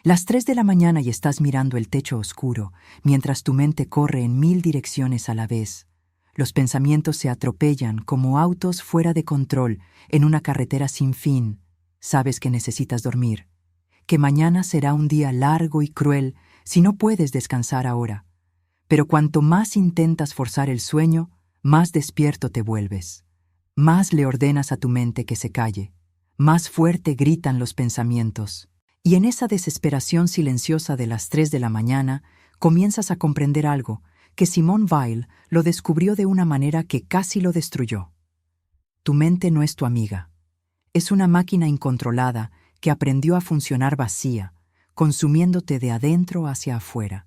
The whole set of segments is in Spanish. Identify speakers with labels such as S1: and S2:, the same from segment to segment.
S1: Las 3 de la mañana y estás mirando el techo oscuro, mientras tu mente corre en 1000 direcciones a la vez. Los pensamientos se atropellan como autos fuera de control en una carretera sin fin. Sabes que necesitas dormir, que mañana será un día largo y cruel si no puedes descansar ahora. Pero cuanto más intentas forzar el sueño, más despierto te vuelves. Más le ordenas a tu mente que se calle. Más fuerte gritan los pensamientos. Y en esa desesperación silenciosa de las 3 de la mañana, comienzas a comprender algo que Simone Weil lo descubrió de una manera que casi lo destruyó. Tu mente no es tu amiga. Es una máquina incontrolada que aprendió a funcionar vacía, consumiéndote de adentro hacia afuera.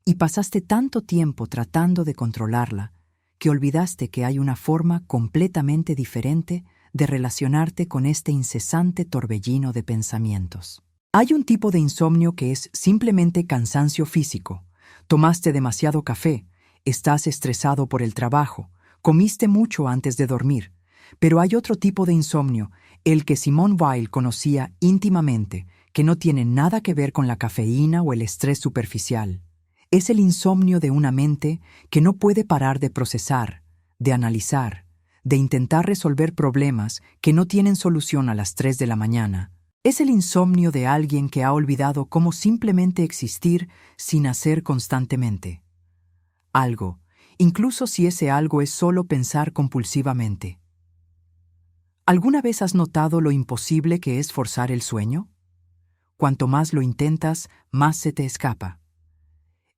S1: Y pasaste tanto tiempo tratando de controlarla, que olvidaste que hay una forma completamente diferente de relacionarte con este incesante torbellino de pensamientos. Hay un tipo de insomnio que es simplemente cansancio físico. Tomaste demasiado café, estás estresado por el trabajo, comiste mucho antes de dormir. Pero hay otro tipo de insomnio, el que Simone Weil conocía íntimamente, que no tiene nada que ver con la cafeína o el estrés superficial. Es el insomnio de una mente que no puede parar de procesar, de analizar, de intentar resolver problemas que no tienen solución a las 3 de la mañana. Es el insomnio de alguien que ha olvidado cómo simplemente existir sin hacer constantemente algo, incluso si ese algo es solo pensar compulsivamente. ¿Alguna vez has notado lo imposible que es forzar el sueño? Cuanto más lo intentas, más se te escapa.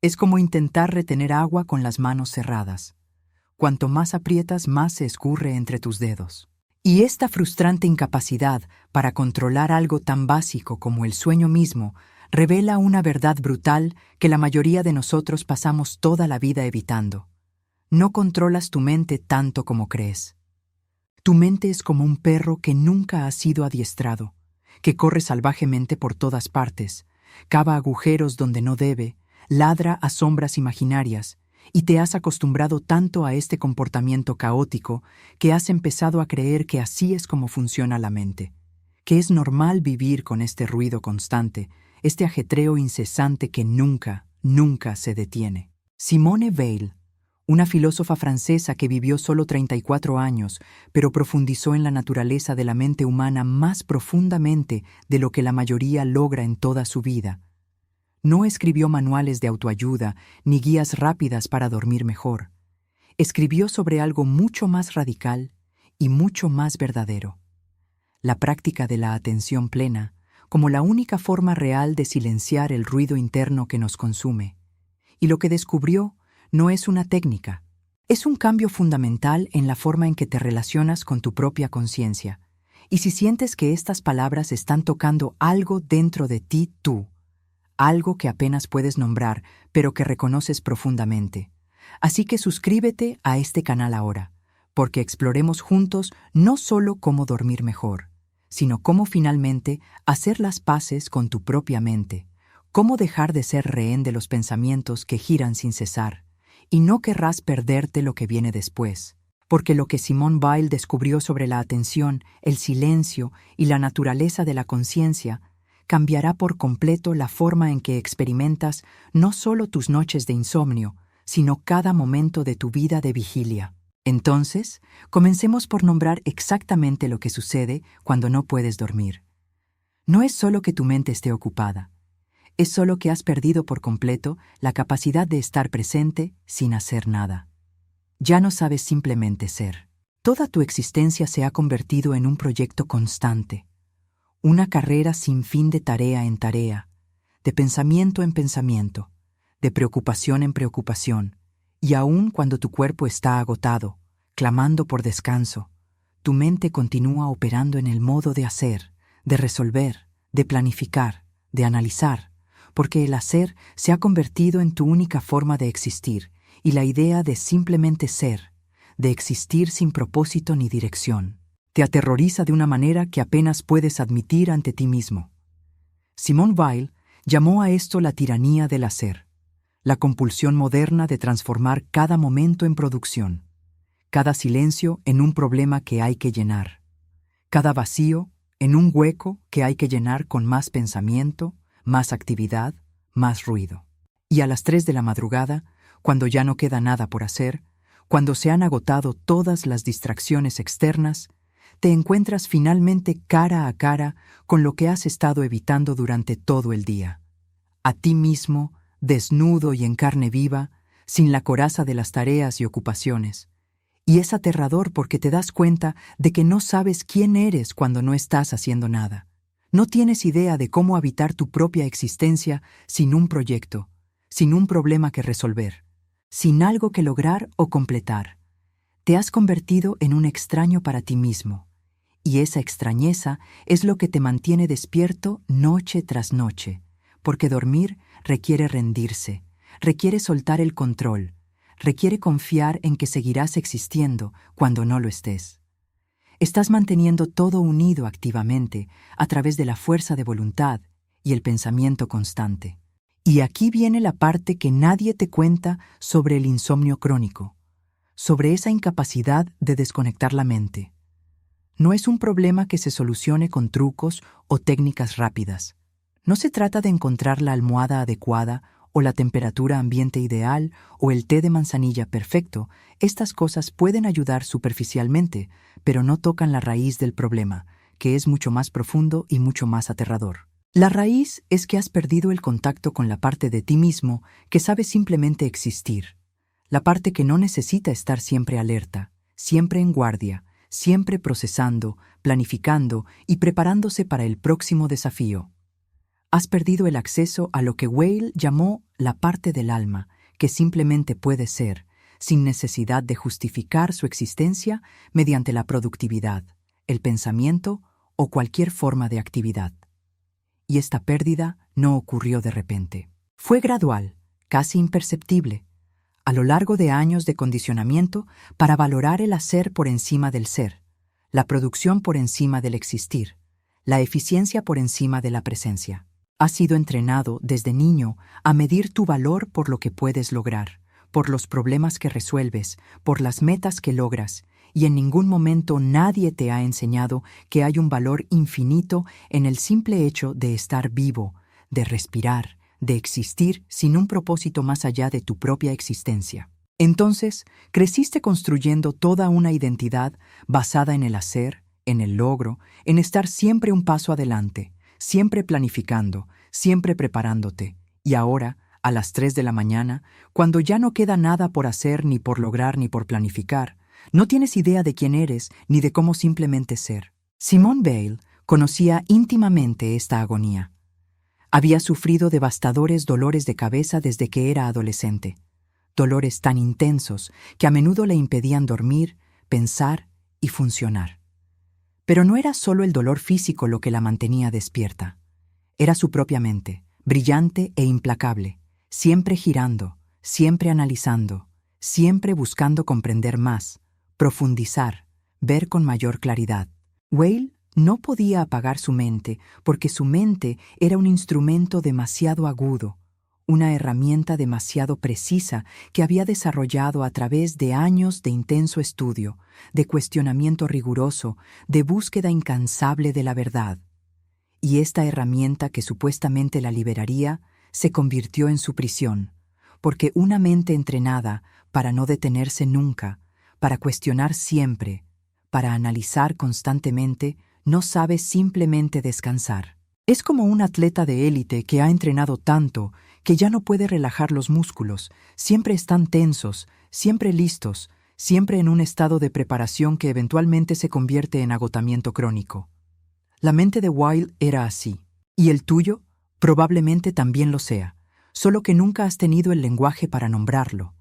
S1: Es como intentar retener agua con las manos cerradas. Cuanto más aprietas, más se escurre entre tus dedos. Y esta frustrante incapacidad para controlar algo tan básico como el sueño mismo revela una verdad brutal que la mayoría de nosotros pasamos toda la vida evitando. No controlas tu mente tanto como crees. Tu mente es como un perro que nunca ha sido adiestrado, que corre salvajemente por todas partes, cava agujeros donde no debe, ladra a sombras imaginarias, y te has acostumbrado tanto a este comportamiento caótico que has empezado a creer que así es como funciona la mente, que es normal vivir con este ruido constante, este ajetreo incesante que nunca se detiene. Simone Weil, una filósofa francesa que vivió solo 34 años, pero profundizó en la naturaleza de la mente humana más profundamente de lo que la mayoría logra en toda su vida. No escribió manuales de autoayuda ni guías rápidas para dormir mejor. Escribió sobre algo mucho más radical y mucho más verdadero: la práctica de la atención plena como la única forma real de silenciar el ruido interno que nos consume. Y lo que descubrió no es una técnica, es un cambio fundamental en la forma en que te relacionas con tu propia conciencia. Y si sientes que estas palabras están tocando algo dentro de ti, algo que apenas puedes nombrar, pero que reconoces profundamente. Así que suscríbete a este canal ahora, porque exploremos juntos no solo cómo dormir mejor, sino cómo finalmente hacer las paces con tu propia mente, cómo dejar de ser rehén de los pensamientos que giran sin cesar, y no querrás perderte lo que viene después, porque lo que Simone Weil descubrió sobre la atención, el silencio y la naturaleza de la conciencia cambiará por completo la forma en que experimentas no solo tus noches de insomnio, sino cada momento de tu vida de vigilia. Entonces, comencemos por nombrar exactamente lo que sucede cuando no puedes dormir. No es solo que tu mente esté ocupada, es solo que has perdido por completo la capacidad de estar presente sin hacer nada. Ya no sabes simplemente ser. Toda tu existencia se ha convertido en un proyecto constante. Una carrera sin fin de tarea en tarea, de pensamiento en pensamiento, de preocupación en preocupación, y aun cuando tu cuerpo está agotado, clamando por descanso, tu mente continúa operando en el modo de hacer, de resolver, de planificar, de analizar, porque el hacer se ha convertido en tu única forma de existir, y la idea de simplemente ser, de existir sin propósito ni dirección, te aterroriza de una manera que apenas puedes admitir ante ti mismo. Simone Weil llamó a esto la tiranía del hacer, la compulsión moderna de transformar cada momento en producción, cada silencio en un problema que hay que llenar, cada vacío en un hueco que hay que llenar con más pensamiento, más actividad, más ruido. Y a las 3 de la madrugada, cuando ya no queda nada por hacer, cuando se han agotado todas las distracciones externas, te encuentras finalmente cara a cara con lo que has estado evitando durante todo el día. A ti mismo, desnudo y en carne viva, sin la coraza de las tareas y ocupaciones. Y es aterrador porque te das cuenta de que no sabes quién eres cuando no estás haciendo nada. No tienes idea de cómo habitar tu propia existencia sin un proyecto, sin un problema que resolver, sin algo que lograr o completar. Te has convertido en un extraño para ti mismo, y esa extrañeza es lo que te mantiene despierto noche tras noche, porque dormir requiere rendirse, requiere soltar el control, requiere confiar en que seguirás existiendo cuando no lo estés. Estás manteniendo todo unido activamente a través de la fuerza de voluntad y el pensamiento constante. Y aquí viene la parte que nadie te cuenta sobre el insomnio crónico, sobre esa incapacidad de desconectar la mente. No es un problema que se solucione con trucos o técnicas rápidas. No se trata de encontrar la almohada adecuada o la temperatura ambiente ideal o el té de manzanilla perfecto. Estas cosas pueden ayudar superficialmente, pero no tocan la raíz del problema, que es mucho más profundo y mucho más aterrador. La raíz es que has perdido el contacto con la parte de ti mismo que sabe simplemente existir, la parte que no necesita estar siempre alerta, siempre en guardia, siempre procesando, planificando y preparándose para el próximo desafío. Has perdido el acceso a lo que Weil llamó la parte del alma, que simplemente puede ser, sin necesidad de justificar su existencia mediante la productividad, el pensamiento o cualquier forma de actividad. Y esta pérdida no ocurrió de repente. Fue gradual, casi imperceptible, a lo largo de años de condicionamiento para valorar el hacer por encima del ser, la producción por encima del existir, la eficiencia por encima de la presencia. Has sido entrenado desde niño a medir tu valor por lo que puedes lograr, por los problemas que resuelves, por las metas que logras, y en ningún momento nadie te ha enseñado que hay un valor infinito en el simple hecho de estar vivo, de respirar, de existir sin un propósito más allá de tu propia existencia. Entonces, creciste construyendo toda una identidad basada en el hacer, en el logro, en estar siempre un paso adelante, siempre planificando, siempre preparándote, y ahora, a las 3 de la mañana, cuando ya no queda nada por hacer, ni por lograr, ni por planificar, no tienes idea de quién eres, ni de cómo simplemente ser. Simone Weil conocía íntimamente esta agonía. Había sufrido devastadores dolores de cabeza desde que era adolescente, dolores tan intensos que a menudo le impedían dormir, pensar y funcionar. Pero no era solo el dolor físico lo que la mantenía despierta. Era su propia mente, brillante e implacable, siempre girando, siempre analizando, siempre buscando comprender más, profundizar, ver con mayor claridad. Weil no podía apagar su mente porque su mente era un instrumento demasiado agudo, una herramienta demasiado precisa que había desarrollado a través de años de intenso estudio, de cuestionamiento riguroso, de búsqueda incansable de la verdad. Y esta herramienta que supuestamente la liberaría se convirtió en su prisión, porque una mente entrenada para no detenerse nunca, para cuestionar siempre, para analizar constantemente, no sabe simplemente descansar. Es como un atleta de élite que ha entrenado tanto que ya no puede relajar los músculos, siempre están tensos, siempre listos, siempre en un estado de preparación que eventualmente se convierte en agotamiento crónico. La mente de Weil era así, y el tuyo probablemente también lo sea, solo que nunca has tenido el lenguaje para nombrarlo.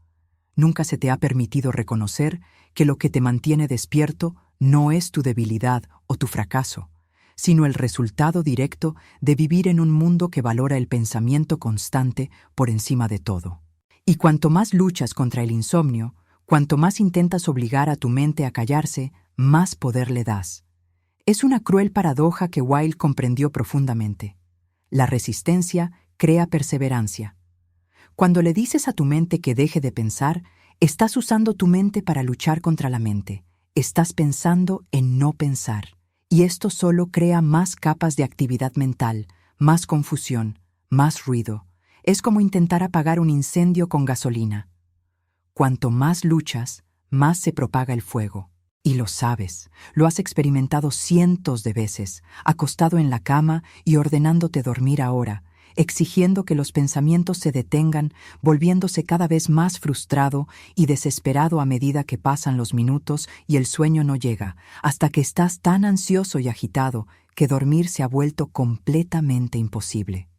S1: Nunca se te ha permitido reconocer que lo que te mantiene despierto no es tu debilidad o tu fracaso, sino el resultado directo de vivir en un mundo que valora el pensamiento constante por encima de todo. Y cuanto más luchas contra el insomnio, cuanto más intentas obligar a tu mente a callarse, más poder le das. Es una cruel paradoja que Weil comprendió profundamente. La resistencia crea perseverancia. Cuando le dices a tu mente que deje de pensar, estás usando tu mente para luchar contra la mente. Estás pensando en no pensar. Y esto solo crea más capas de actividad mental, más confusión, más ruido. Es como intentar apagar un incendio con gasolina. Cuanto más luchas, más se propaga el fuego. Y lo sabes, lo has experimentado cientos de veces, acostado en la cama y ordenándote dormir ahora, exigiendo que los pensamientos se detengan, volviéndose cada vez más frustrado y desesperado a medida que pasan los minutos y el sueño no llega, hasta que estás tan ansioso y agitado que dormir se ha vuelto completamente imposible.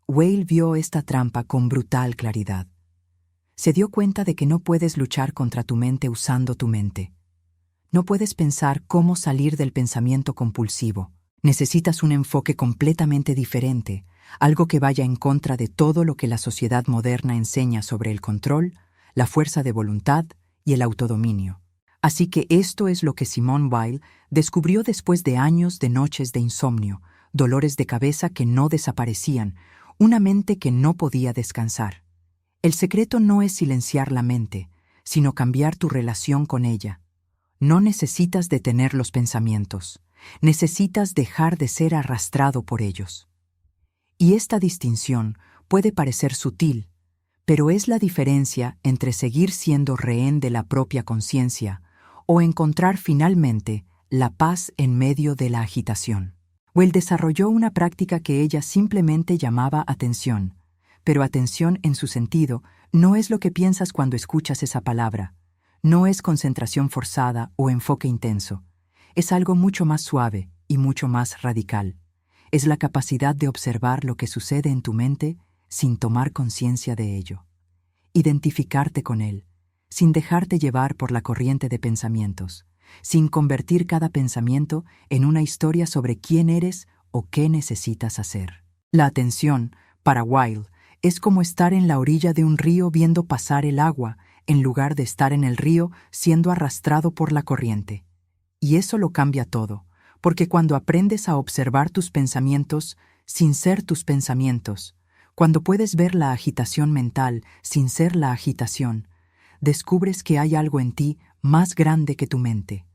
S1: Whale vio esta trampa con brutal claridad. Se dio cuenta de que no puedes luchar contra tu mente usando tu mente. No puedes pensar cómo salir del pensamiento compulsivo. Necesitas un enfoque completamente diferente, algo que vaya en contra de todo lo que la sociedad moderna enseña sobre el control, la fuerza de voluntad y el autodominio. Así que esto es lo que Simone Weil descubrió después de años de noches de insomnio, dolores de cabeza que no desaparecían, una mente que no podía descansar. El secreto no es silenciar la mente, sino cambiar tu relación con ella. No necesitas detener los pensamientos, necesitas dejar de ser arrastrado por ellos. Y esta distinción puede parecer sutil, pero es la diferencia entre seguir siendo rehén de la propia conciencia o encontrar finalmente la paz en medio de la agitación. Well desarrolló una práctica que ella simplemente llamaba atención, pero atención en su sentido no es lo que piensas cuando escuchas esa palabra. No es concentración forzada o enfoque intenso. Es algo mucho más suave y mucho más radical. Es la capacidad de observar lo que sucede en tu mente sin tomar conciencia de ello. Identificarte con él, sin dejarte llevar por la corriente de pensamientos, sin convertir cada pensamiento en una historia sobre quién eres o qué necesitas hacer. La atención, para Weil, es como estar en la orilla de un río viendo pasar el agua, en lugar de estar en el río siendo arrastrado por la corriente. Y eso lo cambia todo, porque cuando aprendes a observar tus pensamientos sin ser tus pensamientos, cuando puedes ver la agitación mental sin ser la agitación, descubres que hay algo en ti más grande que tu mente,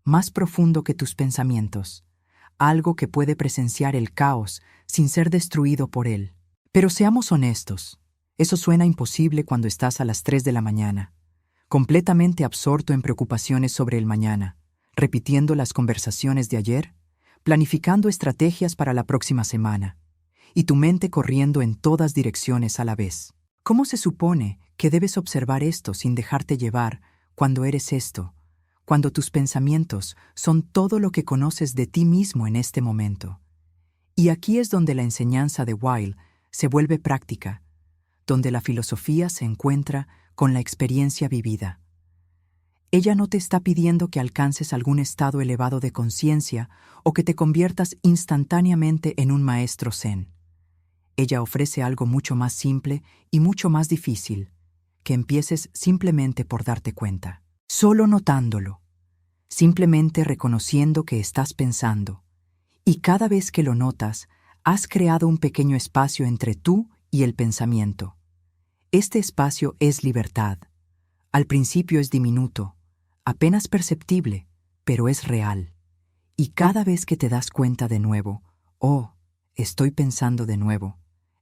S1: más profundo que tus pensamientos, algo que puede presenciar el caos sin ser destruido por él. Pero seamos honestos. Eso suena imposible cuando estás a las 3 de la mañana, completamente absorto en preocupaciones sobre el mañana, repitiendo las conversaciones de ayer, planificando estrategias para la próxima semana, y tu mente corriendo en todas direcciones a la vez. ¿Cómo se supone que debes observar esto sin dejarte llevar cuando eres esto, cuando tus pensamientos son todo lo que conoces de ti mismo en este momento? Y aquí es donde la enseñanza de Weil se vuelve práctica, donde la filosofía se encuentra con la experiencia vivida. Ella no te está pidiendo que alcances algún estado elevado de conciencia o que te conviertas instantáneamente en un maestro zen. Ella ofrece algo mucho más simple y mucho más difícil, que empieces simplemente por darte cuenta, solo notándolo, simplemente reconociendo que estás pensando, y cada vez que lo notas, has creado un pequeño espacio entre tú y el pensamiento. Este espacio es libertad. Al principio es diminuto, apenas perceptible, pero es real. Y cada vez que te das cuenta de nuevo, oh, estoy pensando de nuevo,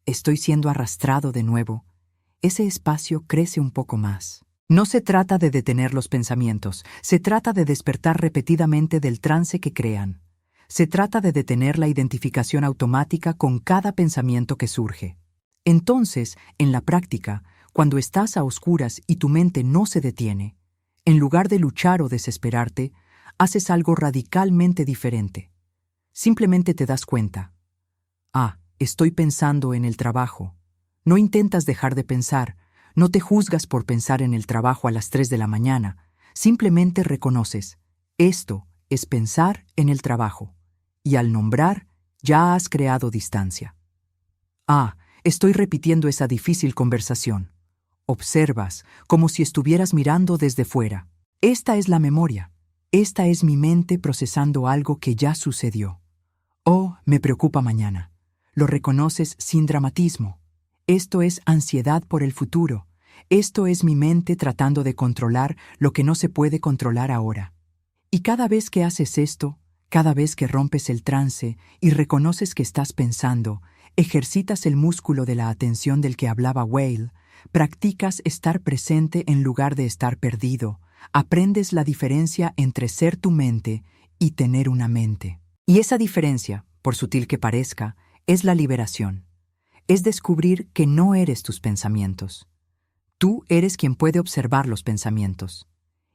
S1: estoy siendo arrastrado de nuevo, ese espacio crece un poco más. No se trata de detener los pensamientos, se trata de despertar repetidamente del trance que crean. Se trata de detener la identificación automática con cada pensamiento que surge. Entonces, en la práctica, cuando estás a oscuras y tu mente no se detiene, en lugar de luchar o desesperarte, haces algo radicalmente diferente. Simplemente te das cuenta. Ah, estoy pensando en el trabajo. No intentas dejar de pensar, no te juzgas por pensar en el trabajo a las 3 de la mañana, simplemente reconoces, esto es pensar en el trabajo, y al nombrar, ya has creado distancia. Ah, estoy repitiendo esa difícil conversación. Observas, como si estuvieras mirando desde fuera. Esta es la memoria. Esta es mi mente procesando algo que ya sucedió. Oh, me preocupa mañana. Lo reconoces sin dramatismo. Esto es ansiedad por el futuro. Esto es mi mente tratando de controlar lo que no se puede controlar ahora. Y cada vez que haces esto, cada vez que rompes el trance y reconoces que estás pensando, Ejercitas el músculo de la atención del que hablaba Whale, practicas estar presente en lugar de estar perdido, aprendes la diferencia entre ser tu mente y tener una mente. Y esa diferencia, por sutil que parezca, es la liberación. Es descubrir que no eres tus pensamientos. Tú eres quien puede observar los pensamientos.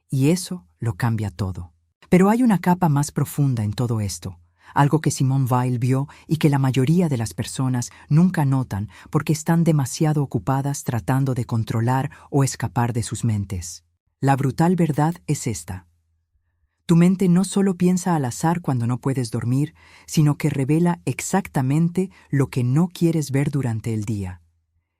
S1: Y eso lo cambia todo. Pero hay una capa más profunda en todo esto, algo que Simone Weil vio y que la mayoría de las personas nunca notan porque están demasiado ocupadas tratando de controlar o escapar de sus mentes. La brutal verdad es esta. Tu mente no solo piensa al azar cuando no puedes dormir, sino que revela exactamente lo que no quieres ver durante el día.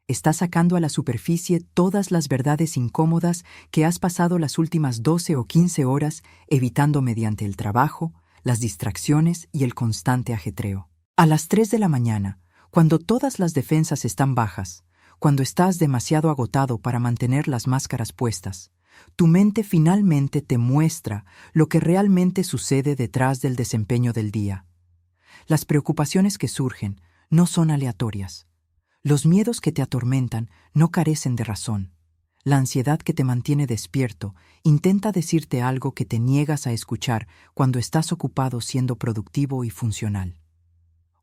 S1: Está sacando a la superficie todas las verdades incómodas que has pasado las últimas 12 o 15 horas evitando mediante el trabajo, las distracciones y el constante ajetreo. A las 3 de la mañana, cuando todas las defensas están bajas, cuando estás demasiado agotado para mantener las máscaras puestas, tu mente finalmente te muestra lo que realmente sucede detrás del desempeño del día. Las preocupaciones que surgen no son aleatorias. Los miedos que te atormentan no carecen de razón. La ansiedad que te mantiene despierto intenta decirte algo que te niegas a escuchar cuando estás ocupado siendo productivo y funcional.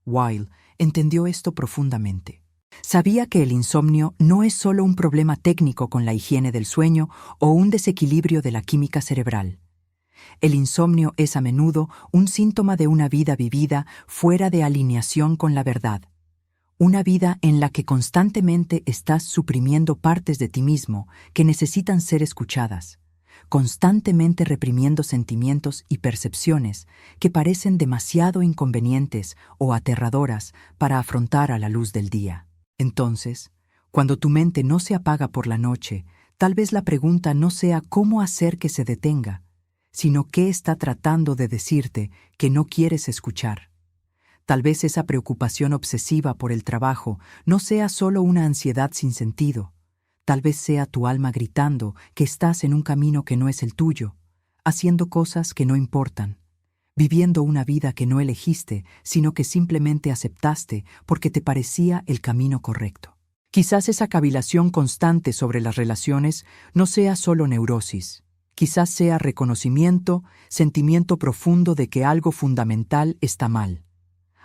S1: Weil entendió esto profundamente. Sabía que el insomnio no es solo un problema técnico con la higiene del sueño o un desequilibrio de la química cerebral. El insomnio es a menudo un síntoma de una vida vivida fuera de alineación con la verdad. Una vida en la que constantemente estás suprimiendo partes de ti mismo que necesitan ser escuchadas, constantemente reprimiendo sentimientos y percepciones que parecen demasiado inconvenientes o aterradoras para afrontar a la luz del día. Entonces, cuando tu mente no se apaga por la noche, tal vez la pregunta no sea cómo hacer que se detenga, sino qué está tratando de decirte que no quieres escuchar. Tal vez esa preocupación obsesiva por el trabajo no sea solo una ansiedad sin sentido. Tal vez sea tu alma gritando que estás en un camino que no es el tuyo, haciendo cosas que no importan, viviendo una vida que no elegiste, sino que simplemente aceptaste porque te parecía el camino correcto. Quizás esa cavilación constante sobre las relaciones no sea solo neurosis. Quizás sea reconocimiento, sentimiento profundo de que algo fundamental está mal.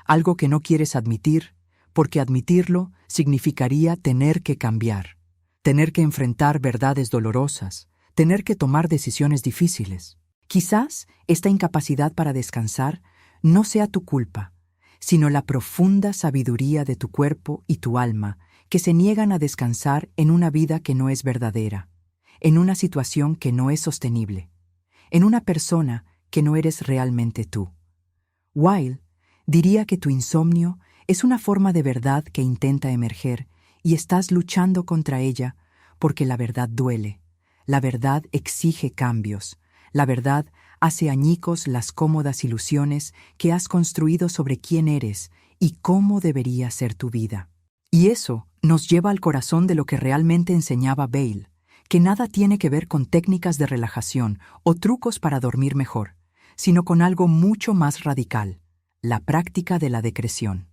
S1: Algo que no quieres admitir, porque admitirlo significaría tener que cambiar, tener que enfrentar verdades dolorosas, tener que tomar decisiones difíciles. Quizás esta incapacidad para descansar no sea tu culpa, sino la profunda sabiduría de tu cuerpo y tu alma que se niegan a descansar en una vida que no es verdadera, en una situación que no es sostenible, en una persona que no eres realmente tú. Weil diría que tu insomnio es una forma de verdad que intenta emerger y estás luchando contra ella porque la verdad duele, la verdad exige cambios, la verdad hace añicos las cómodas ilusiones que has construido sobre quién eres y cómo debería ser tu vida. Y eso nos lleva al corazón de lo que realmente enseñaba Bale, que nada tiene que ver con técnicas de relajación o trucos para dormir mejor, sino con algo mucho más radical. La práctica de la decreción.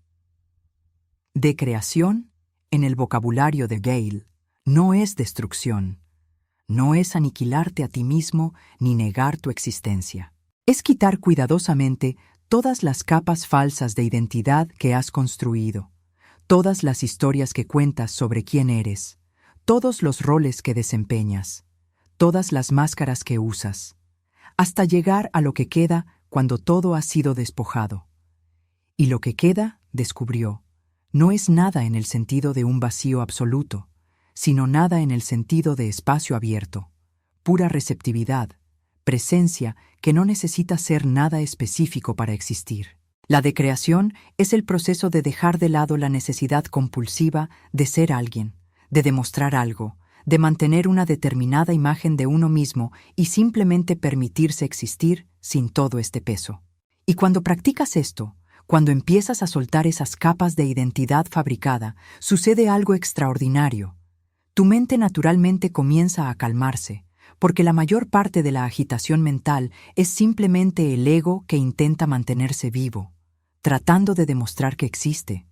S1: Decreación, en el vocabulario de Gale, no es destrucción, no es aniquilarte a ti mismo ni negar tu existencia. Es quitar cuidadosamente todas las capas falsas de identidad que has construido, todas las historias que cuentas sobre quién eres, todos los roles que desempeñas, todas las máscaras que usas, hasta llegar a lo que queda cuando todo ha sido despojado. Y lo que queda, descubrió, no es nada en el sentido de un vacío absoluto, sino nada en el sentido de espacio abierto, pura receptividad, presencia que no necesita ser nada específico para existir. La decreación es el proceso de dejar de lado la necesidad compulsiva de ser alguien, de demostrar algo, de mantener una determinada imagen de uno mismo y simplemente permitirse existir sin todo este peso. Y cuando practicas esto, cuando empiezas a soltar esas capas de identidad fabricada, sucede algo extraordinario. Tu mente naturalmente comienza a calmarse, porque la mayor parte de la agitación mental es simplemente el ego que intenta mantenerse vivo, tratando de demostrar que existe,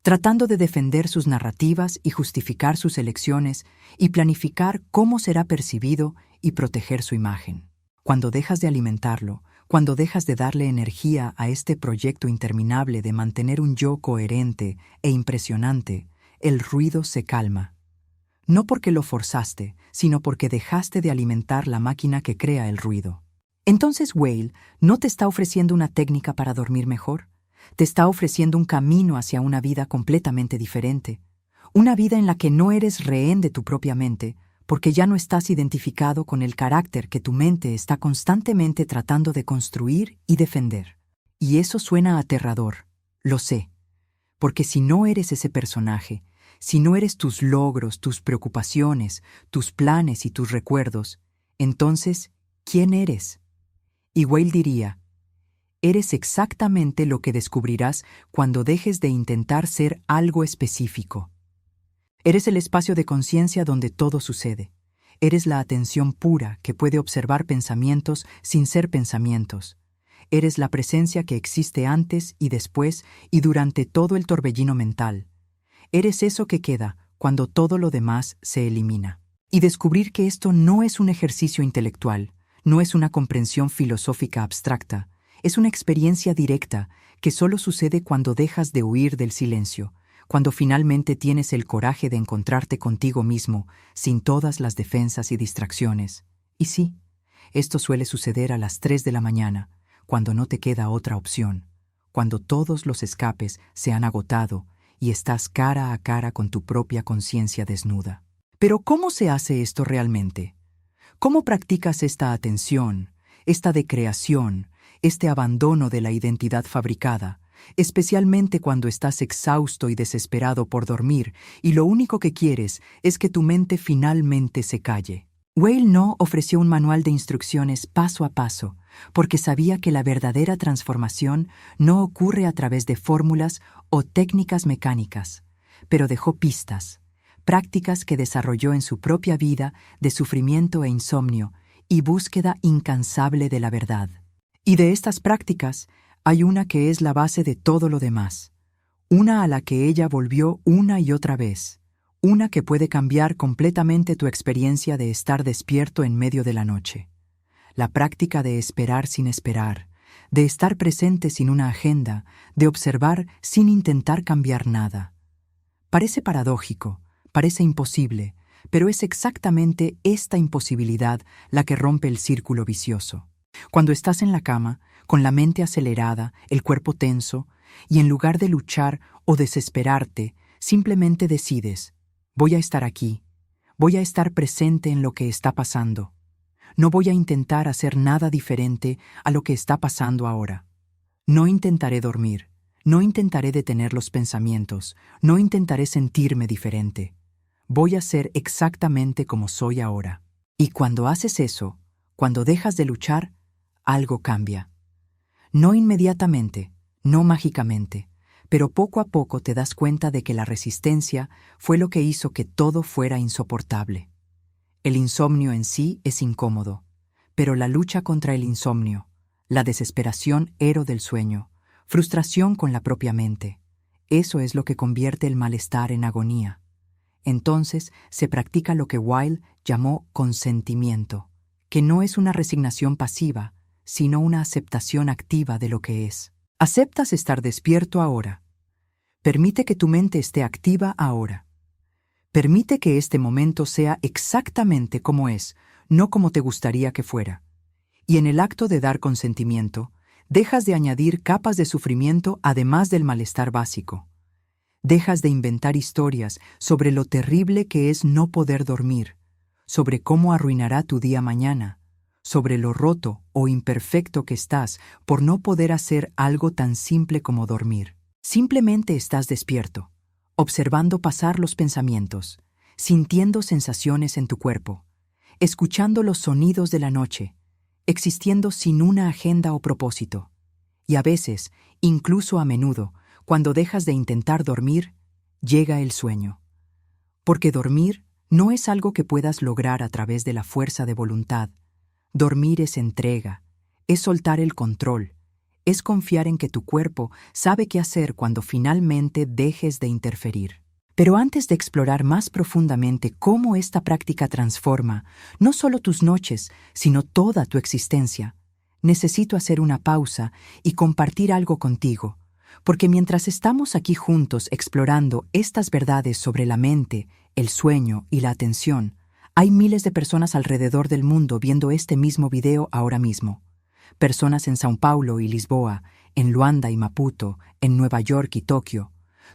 S1: tratando de defender sus narrativas y justificar sus elecciones y planificar cómo será percibido y proteger su imagen. Cuando dejas de alimentarlo, cuando dejas de darle energía a este proyecto interminable de mantener un yo coherente e impresionante, el ruido se calma. No porque lo forzaste, sino porque dejaste de alimentar la máquina que crea el ruido. Entonces Whale no te está ofreciendo una técnica para dormir mejor, te está ofreciendo un camino hacia una vida completamente diferente, una vida en la que no eres rehén de tu propia mente, porque ya no estás identificado con el carácter que tu mente está constantemente tratando de construir y defender. Y eso suena aterrador, lo sé, porque si no eres ese personaje, si no eres tus logros, tus preocupaciones, tus planes y tus recuerdos, entonces, ¿quién eres? Y Whale diría, eres exactamente lo que descubrirás cuando dejes de intentar ser algo específico. Eres el espacio de conciencia donde todo sucede. Eres la atención pura que puede observar pensamientos sin ser pensamientos. Eres la presencia que existe antes y después y durante todo el torbellino mental. Eres eso que queda cuando todo lo demás se elimina. Y descubrir que esto no es un ejercicio intelectual, no es una comprensión filosófica abstracta, es una experiencia directa que solo sucede cuando dejas de huir del silencio, cuando finalmente tienes el coraje de encontrarte contigo mismo, sin todas las defensas y distracciones. Y sí, esto suele suceder a las 3 de la mañana, cuando no te queda otra opción, cuando todos los escapes se han agotado y estás cara a cara con tu propia conciencia desnuda. Pero ¿cómo se hace esto realmente? ¿Cómo practicas esta atención, esta decreación, este abandono de la identidad fabricada, especialmente cuando estás exhausto y desesperado por dormir y lo único que quieres es que tu mente finalmente se calle? Whale no ofreció un manual de instrucciones paso a paso, porque sabía que la verdadera transformación no ocurre a través de fórmulas o técnicas mecánicas, pero dejó pistas, prácticas que desarrolló en su propia vida de sufrimiento e insomnio y búsqueda incansable de la verdad. Y de estas prácticas, hay una que es la base de todo lo demás, una a la que ella volvió una y otra vez, una que puede cambiar completamente tu experiencia de estar despierto en medio de la noche. La práctica de esperar sin esperar, de estar presente sin una agenda, de observar sin intentar cambiar nada. Parece paradójico, parece imposible, pero es exactamente esta imposibilidad la que rompe el círculo vicioso. Cuando estás en la cama, con la mente acelerada, el cuerpo tenso, y en lugar de luchar o desesperarte, simplemente decides, voy a estar aquí, voy a estar presente en lo que está pasando. No voy a intentar hacer nada diferente a lo que está pasando ahora. No intentaré dormir, no intentaré detener los pensamientos, no intentaré sentirme diferente. Voy a ser exactamente como soy ahora. Y cuando haces eso, cuando dejas de luchar, algo cambia. No inmediatamente, no mágicamente, pero poco a poco te das cuenta de que la resistencia fue lo que hizo que todo fuera insoportable. El insomnio en sí es incómodo, pero la lucha contra el insomnio, la desesperación héroe del sueño, frustración con la propia mente, eso es lo que convierte el malestar en agonía. Entonces se practica lo que Whale llamó consentimiento, que no es una resignación pasiva, sino una aceptación activa de lo que es. Aceptas estar despierto ahora. Permite que tu mente esté activa ahora. Permite que este momento sea exactamente como es, no como te gustaría que fuera. Y en el acto de dar consentimiento, dejas de añadir capas de sufrimiento además del malestar básico. Dejas de inventar historias sobre lo terrible que es no poder dormir, sobre cómo arruinará tu día mañana, sobre lo roto o imperfecto que estás por no poder hacer algo tan simple como dormir. Simplemente estás despierto, observando pasar los pensamientos, sintiendo sensaciones en tu cuerpo, escuchando los sonidos de la noche, existiendo sin una agenda o propósito. Y a veces, incluso a menudo, cuando dejas de intentar dormir, llega el sueño. Porque dormir no es algo que puedas lograr a través de la fuerza de voluntad. Dormir es entrega, es soltar el control, es confiar en que tu cuerpo sabe qué hacer cuando finalmente dejes de interferir. Pero antes de explorar más profundamente cómo esta práctica transforma no solo tus noches, sino toda tu existencia, necesito hacer una pausa y compartir algo contigo, porque mientras estamos aquí juntos explorando estas verdades sobre la mente, el sueño y la atención, hay miles de personas alrededor del mundo viendo este mismo video ahora mismo. Personas en São Paulo y Lisboa, en Luanda y Maputo, en Nueva York y Tokio,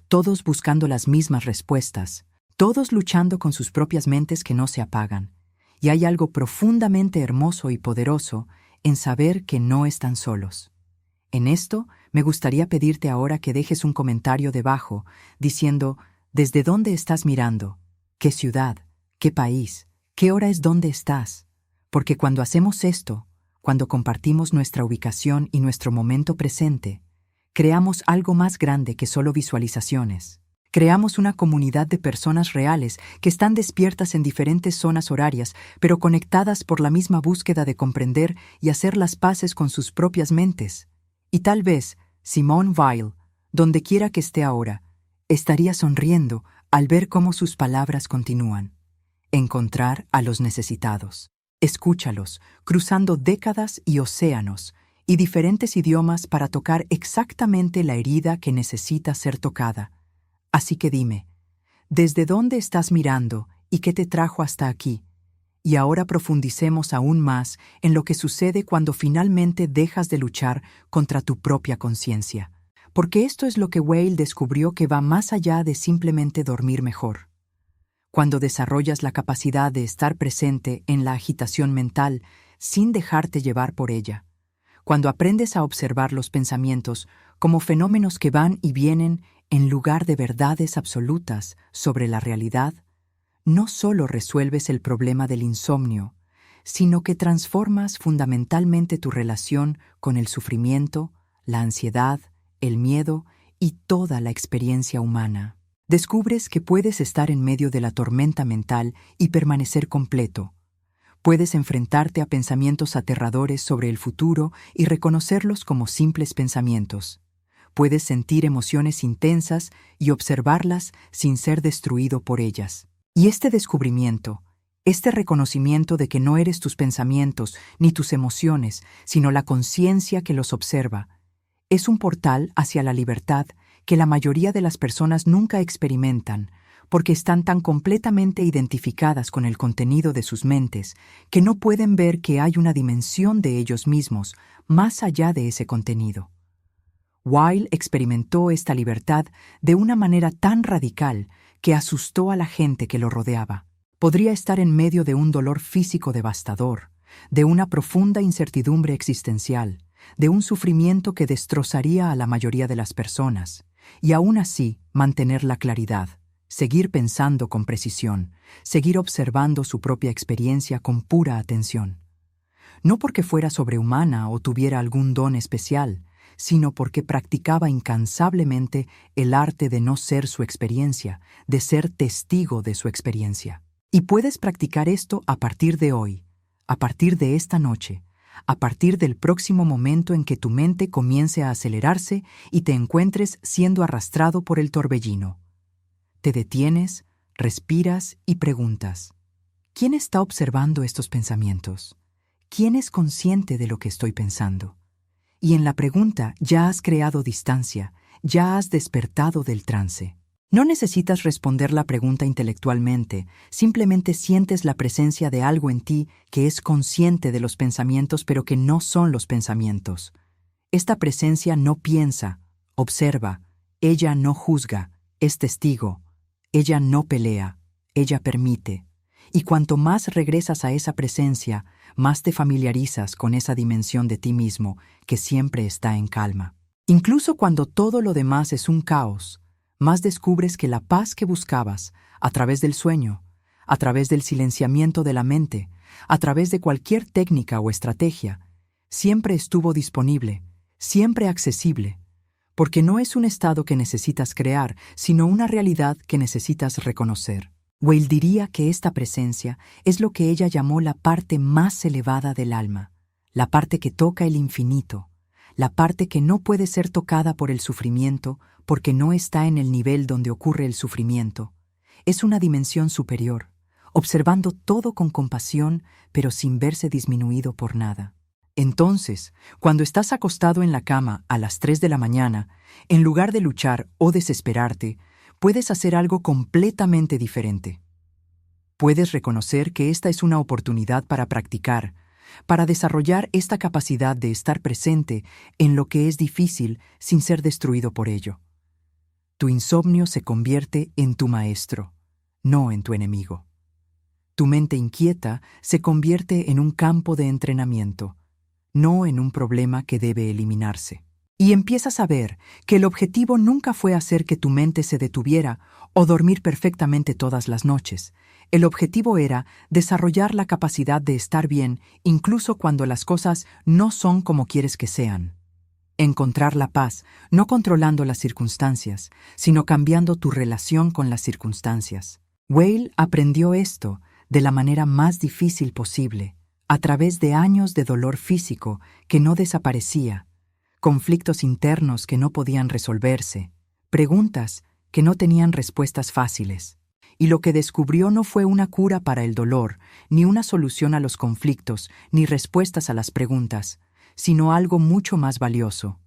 S1: todos buscando las mismas respuestas, todos luchando con sus propias mentes que no se apagan. Y hay algo profundamente hermoso y poderoso en saber que no están solos. En esto, me gustaría pedirte ahora que dejes un comentario debajo diciendo ¿desde dónde estás mirando? ¿Qué ciudad? ¿Qué país? ¿Qué hora es dónde estás? Porque cuando hacemos esto, cuando compartimos nuestra ubicación y nuestro momento presente, creamos algo más grande que solo visualizaciones. Creamos una comunidad de personas reales que están despiertas en diferentes zonas horarias, pero conectadas por la misma búsqueda de comprender y hacer las paces con sus propias mentes. Y tal vez, Simone Weil, donde quiera que esté ahora, estaría sonriendo al ver cómo sus palabras continúan. Encontrar a los necesitados. Escúchalos, cruzando décadas y océanos, y diferentes idiomas para tocar exactamente la herida que necesita ser tocada. Así que dime, ¿desde dónde estás mirando y qué te trajo hasta aquí? Y ahora profundicemos aún más en lo que sucede cuando finalmente dejas de luchar contra tu propia conciencia. Porque esto es lo que Weil descubrió que va más allá de simplemente dormir mejor. Cuando desarrollas la capacidad de estar presente en la agitación mental sin dejarte llevar por ella, cuando aprendes a observar los pensamientos como fenómenos que van y vienen en lugar de verdades absolutas sobre la realidad, no solo resuelves el problema del insomnio, sino que transformas fundamentalmente tu relación con el sufrimiento, la ansiedad, el miedo y toda la experiencia humana. Descubres que puedes estar en medio de la tormenta mental y permanecer completo. Puedes enfrentarte a pensamientos aterradores sobre el futuro y reconocerlos como simples pensamientos. Puedes sentir emociones intensas y observarlas sin ser destruido por ellas. Y este descubrimiento, este reconocimiento de que no eres tus pensamientos ni tus emociones, sino la conciencia que los observa, es un portal hacia la libertad que la mayoría de las personas nunca experimentan, porque están tan completamente identificadas con el contenido de sus mentes que no pueden ver que hay una dimensión de ellos mismos más allá de ese contenido. Weil experimentó esta libertad de una manera tan radical que asustó a la gente que lo rodeaba. Podría estar en medio de un dolor físico devastador, de una profunda incertidumbre existencial, de un sufrimiento que destrozaría a la mayoría de las personas, y aún así mantener la claridad, seguir pensando con precisión, seguir observando su propia experiencia con pura atención. No porque fuera sobrehumana o tuviera algún don especial, sino porque practicaba incansablemente el arte de no ser su experiencia, de ser testigo de su experiencia. Y puedes practicar esto a partir de hoy, a partir de esta noche, a partir del próximo momento en que tu mente comience a acelerarse y te encuentres siendo arrastrado por el torbellino. Te detienes, respiras y preguntas, ¿quién está observando estos pensamientos? ¿Quién es consciente de lo que estoy pensando? Y en la pregunta ya has creado distancia, ya has despertado del trance. No necesitas responder la pregunta intelectualmente, simplemente sientes la presencia de algo en ti que es consciente de los pensamientos pero que no son los pensamientos. Esta presencia no piensa, observa, ella no juzga, es testigo, ella no pelea, ella permite. Y cuanto más regresas a esa presencia, más te familiarizas con esa dimensión de ti mismo que siempre está en calma. Incluso cuando todo lo demás es un caos, más descubres que la paz que buscabas, a través del sueño, a través del silenciamiento de la mente, a través de cualquier técnica o estrategia, siempre estuvo disponible, siempre accesible, porque no es un estado que necesitas crear, sino una realidad que necesitas reconocer. Weil diría que esta presencia es lo que ella llamó la parte más elevada del alma, la parte que toca el infinito, la parte que no puede ser tocada por el sufrimiento porque no está en el nivel donde ocurre el sufrimiento. Es una dimensión superior, observando todo con compasión, pero sin verse disminuido por nada. Entonces, cuando estás acostado en la cama a las 3 de la mañana, en lugar de luchar o desesperarte, puedes hacer algo completamente diferente. Puedes reconocer que esta es una oportunidad para practicar, para desarrollar esta capacidad de estar presente en lo que es difícil sin ser destruido por ello. Tu insomnio se convierte en tu maestro, no en tu enemigo. Tu mente inquieta se convierte en un campo de entrenamiento, no en un problema que debe eliminarse. Y empiezas a ver que el objetivo nunca fue hacer que tu mente se detuviera o dormir perfectamente todas las noches. El objetivo era desarrollar la capacidad de estar bien incluso cuando las cosas no son como quieres que sean. Encontrar la paz, no controlando las circunstancias, sino cambiando tu relación con las circunstancias. Weil aprendió esto de la manera más difícil posible, a través de años de dolor físico que no desaparecía, conflictos internos que no podían resolverse, preguntas que no tenían respuestas fáciles. Y lo que descubrió no fue una cura para el dolor, ni una solución a los conflictos, ni respuestas a las preguntas, sino algo mucho más valioso.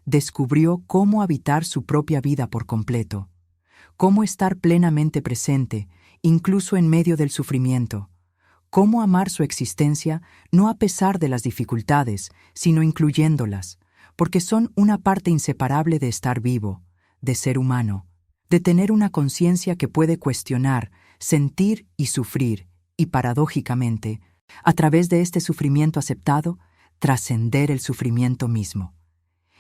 S1: Descubrió cómo habitar su propia vida por completo, cómo estar plenamente presente, incluso en medio del sufrimiento, cómo amar su existencia no a pesar de las dificultades, sino incluyéndolas, porque son una parte inseparable de estar vivo, de ser humano, de tener una conciencia que puede cuestionar, sentir y sufrir, y paradójicamente, a través de este sufrimiento aceptado, trascender el sufrimiento mismo.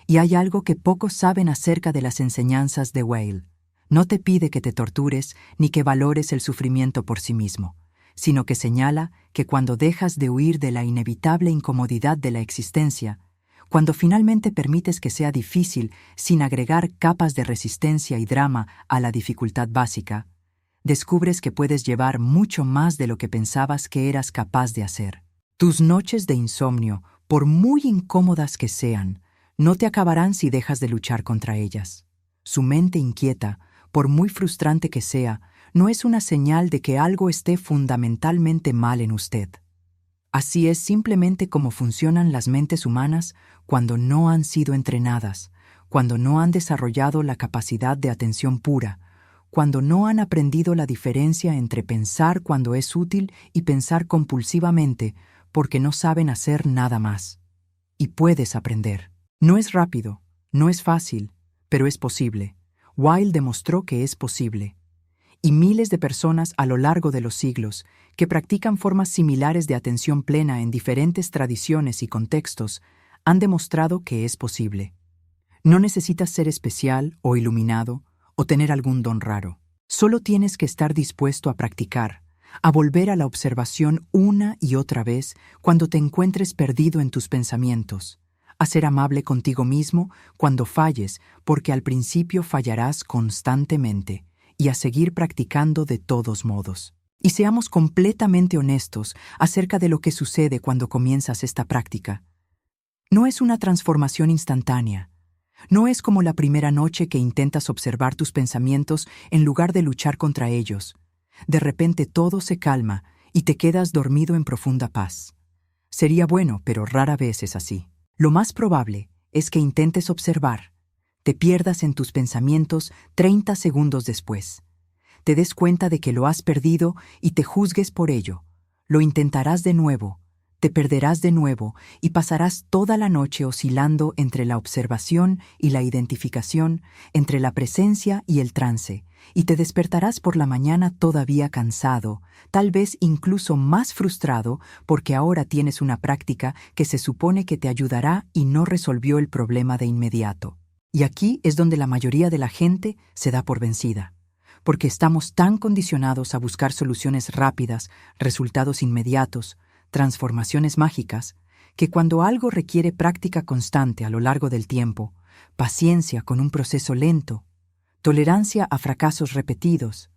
S1: Y hay algo que pocos saben acerca de las enseñanzas de Weil. No te pide que te tortures ni que valores el sufrimiento por sí mismo, sino que señala que cuando dejas de huir de la inevitable incomodidad de la existencia, cuando finalmente permites que sea difícil sin agregar capas de resistencia y drama a la dificultad básica, descubres que puedes llevar mucho más de lo que pensabas que eras capaz de hacer. Tus noches de insomnio, por muy incómodas que sean, no te acabarán si dejas de luchar contra ellas. Su mente inquieta, por muy frustrante que sea, no es una señal de que algo esté fundamentalmente mal en usted. Así es simplemente como funcionan las mentes humanas cuando no han sido entrenadas, cuando no han desarrollado la capacidad de atención pura, cuando no han aprendido la diferencia entre pensar cuando es útil y pensar compulsivamente porque no saben hacer nada más. Y puedes aprender. No es rápido, no es fácil, pero es posible. Weil demostró que es posible. Y miles de personas a lo largo de los siglos que practican formas similares de atención plena en diferentes tradiciones y contextos han demostrado que es posible. No necesitas ser especial o iluminado o tener algún don raro. Solo tienes que estar dispuesto a practicar, a volver a la observación una y otra vez cuando te encuentres perdido en tus pensamientos, a ser amable contigo mismo cuando falles, porque al principio fallarás constantemente, y a seguir practicando de todos modos. Y seamos completamente honestos acerca de lo que sucede cuando comienzas esta práctica. No es una transformación instantánea. No es como la primera noche que intentas observar tus pensamientos en lugar de luchar contra ellos. De repente todo se calma y te quedas dormido en profunda paz. Sería bueno, pero rara vez es así. Lo más probable es que intentes observar, te pierdas en tus pensamientos 30 segundos después. Te des cuenta de que lo has perdido y te juzgues por ello. Lo intentarás de nuevo, te perderás de nuevo y pasarás toda la noche oscilando entre la observación y la identificación, entre la presencia y el trance, y te despertarás por la mañana todavía cansado, tal vez incluso más frustrado porque ahora tienes una práctica que se supone que te ayudará y no resolvió el problema de inmediato. Y aquí es donde la mayoría de la gente se da por vencida, porque estamos tan condicionados a buscar soluciones rápidas, resultados inmediatos, transformaciones mágicas, que cuando algo requiere práctica constante a lo largo del tiempo, paciencia con un proceso lento, tolerancia a fracasos repetidos,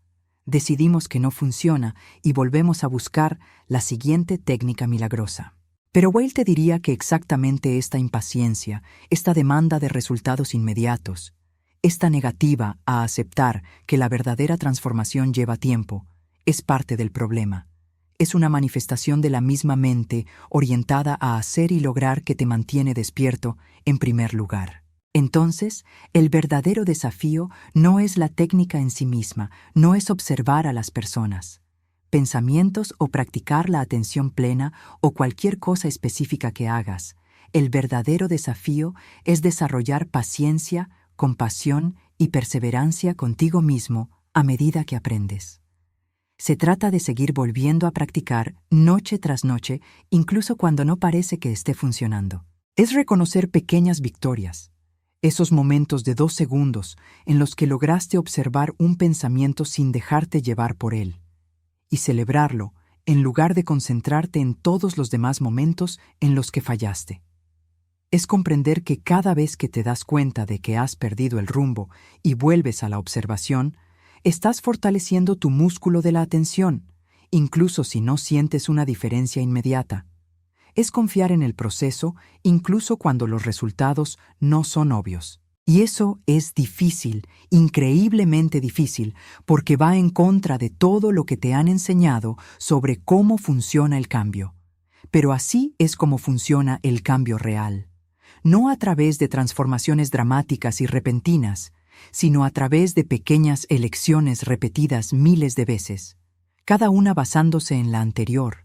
S1: decidimos que no funciona y volvemos a buscar la siguiente técnica milagrosa. Pero Weil te diría que exactamente esta impaciencia, esta demanda de resultados inmediatos, esta negativa a aceptar que la verdadera transformación lleva tiempo, es parte del problema. Es una manifestación de la misma mente orientada a hacer y lograr que te mantiene despierto en primer lugar. Entonces, el verdadero desafío no es la técnica en sí misma, no es observar a las personas, pensamientos o practicar la atención plena o cualquier cosa específica que hagas. El verdadero desafío es desarrollar paciencia, compasión y perseverancia contigo mismo a medida que aprendes. Se trata de seguir volviendo a practicar noche tras noche, incluso cuando no parece que esté funcionando. Es reconocer pequeñas victorias, esos momentos de 2 segundos en los que lograste observar un pensamiento sin dejarte llevar por él, y celebrarlo en lugar de concentrarte en todos los demás momentos en los que fallaste. Es comprender que cada vez que te das cuenta de que has perdido el rumbo y vuelves a la observación, estás fortaleciendo tu músculo de la atención, incluso si no sientes una diferencia inmediata. Es confiar en el proceso incluso cuando los resultados no son obvios. Y eso es difícil, increíblemente difícil, porque va en contra de todo lo que te han enseñado sobre cómo funciona el cambio. Pero así es como funciona el cambio real. No a través de transformaciones dramáticas y repentinas, sino a través de pequeñas elecciones repetidas miles de veces, cada una basándose en la anterior,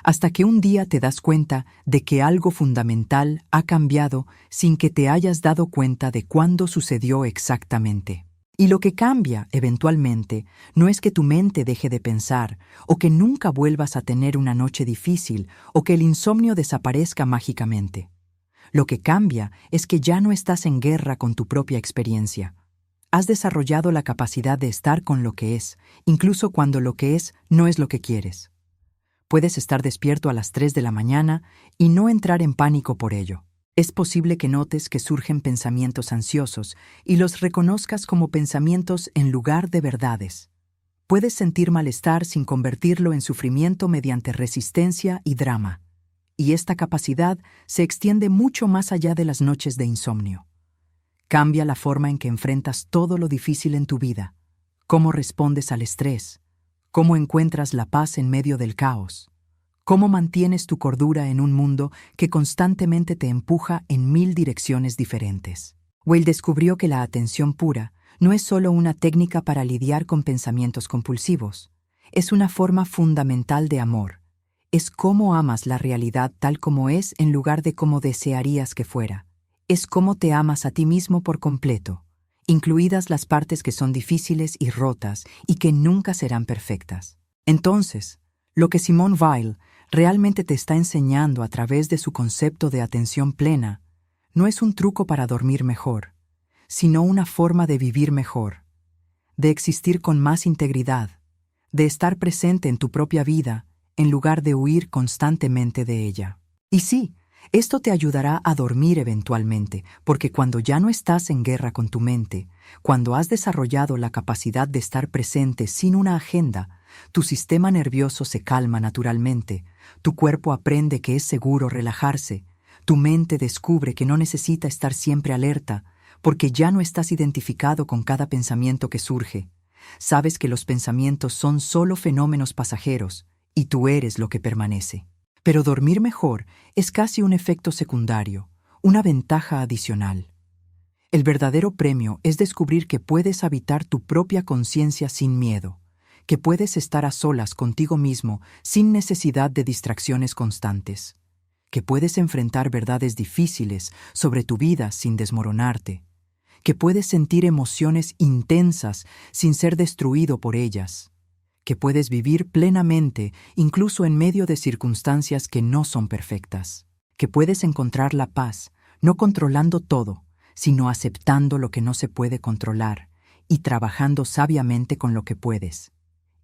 S1: hasta que un día te das cuenta de que algo fundamental ha cambiado sin que te hayas dado cuenta de cuándo sucedió exactamente. Y lo que cambia, eventualmente, no es que tu mente deje de pensar, o que nunca vuelvas a tener una noche difícil, o que el insomnio desaparezca mágicamente. Lo que cambia es que ya no estás en guerra con tu propia experiencia. Has desarrollado la capacidad de estar con lo que es, incluso cuando lo que es no es lo que quieres. Puedes estar despierto a las 3 de la mañana y no entrar en pánico por ello. Es posible que notes que surgen pensamientos ansiosos y los reconozcas como pensamientos en lugar de verdades. Puedes sentir malestar sin convertirlo en sufrimiento mediante resistencia y drama. Y esta capacidad se extiende mucho más allá de las noches de insomnio. Cambia la forma en que enfrentas todo lo difícil en tu vida, cómo respondes al estrés, cómo encuentras la paz en medio del caos, cómo mantienes tu cordura en un mundo que constantemente te empuja en 1000 direcciones diferentes. Weil descubrió que la atención pura no es solo una técnica para lidiar con pensamientos compulsivos, es una forma fundamental de amor. Es cómo amas la realidad tal como es en lugar de cómo desearías que fuera. Es cómo te amas a ti mismo por completo, incluidas las partes que son difíciles y rotas y que nunca serán perfectas. Entonces, lo que Simone Weil realmente te está enseñando a través de su concepto de atención plena no es un truco para dormir mejor, sino una forma de vivir mejor, de existir con más integridad, de estar presente en tu propia vida en lugar de huir constantemente de ella. Y sí, esto te ayudará a dormir eventualmente, porque cuando ya no estás en guerra con tu mente, cuando has desarrollado la capacidad de estar presente sin una agenda, tu sistema nervioso se calma naturalmente, tu cuerpo aprende que es seguro relajarse, tu mente descubre que no necesita estar siempre alerta, porque ya no estás identificado con cada pensamiento que surge. Sabes que los pensamientos son solo fenómenos pasajeros, y tú eres lo que permanece. Pero dormir mejor es casi un efecto secundario, una ventaja adicional. El verdadero premio es descubrir que puedes habitar tu propia conciencia sin miedo, que puedes estar a solas contigo mismo sin necesidad de distracciones constantes, que puedes enfrentar verdades difíciles sobre tu vida sin desmoronarte, que puedes sentir emociones intensas sin ser destruido por ellas, que puedes vivir plenamente incluso en medio de circunstancias que no son perfectas, que puedes encontrar la paz, no controlando todo, sino aceptando lo que no se puede controlar y trabajando sabiamente con lo que puedes.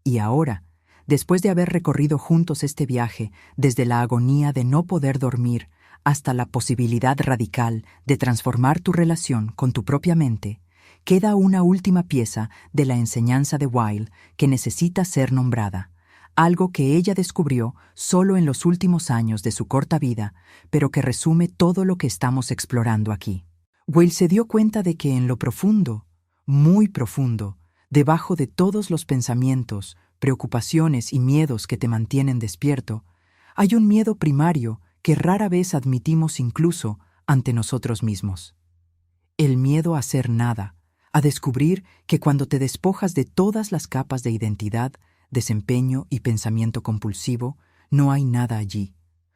S1: Y ahora, después de haber recorrido juntos este viaje desde la agonía de no poder dormir hasta la posibilidad radical de transformar tu relación con tu propia mente, queda una última pieza de la enseñanza de Weil que necesita ser nombrada: algo que ella descubrió solo en los últimos años de su corta vida, pero que resume todo lo que estamos explorando aquí. Whale se dio cuenta de que en lo profundo, muy profundo, debajo de todos los pensamientos, preocupaciones y miedos que te mantienen despierto, hay un miedo primario que rara vez admitimos incluso ante nosotros mismos. El miedo a ser nada, a descubrir que cuando te despojas de todas las capas de identidad, desempeño y pensamiento compulsivo, no hay nada allí,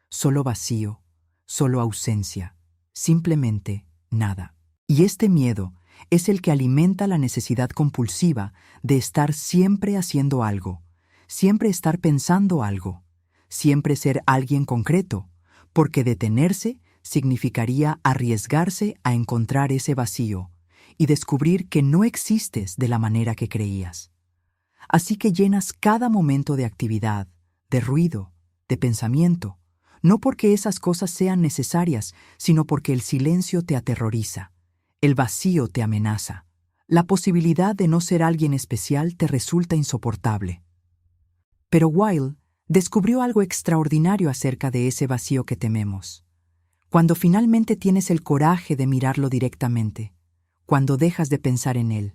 S1: solo vacío, solo ausencia, simplemente nada. Y este miedo es el que alimenta la necesidad compulsiva de estar siempre haciendo algo, siempre estar pensando algo, siempre ser alguien concreto, porque detenerse significaría arriesgarse a encontrar ese vacío y descubrir que no existes de la manera que creías. Así que llenas cada momento de actividad, de ruido, de pensamiento, no porque esas cosas sean necesarias, sino porque el silencio te aterroriza, el vacío te amenaza, la posibilidad de no ser alguien especial te resulta insoportable. Pero Whale descubrió algo extraordinario acerca de ese vacío que tememos. Cuando finalmente tienes el coraje de mirarlo directamente, cuando dejas de pensar en él,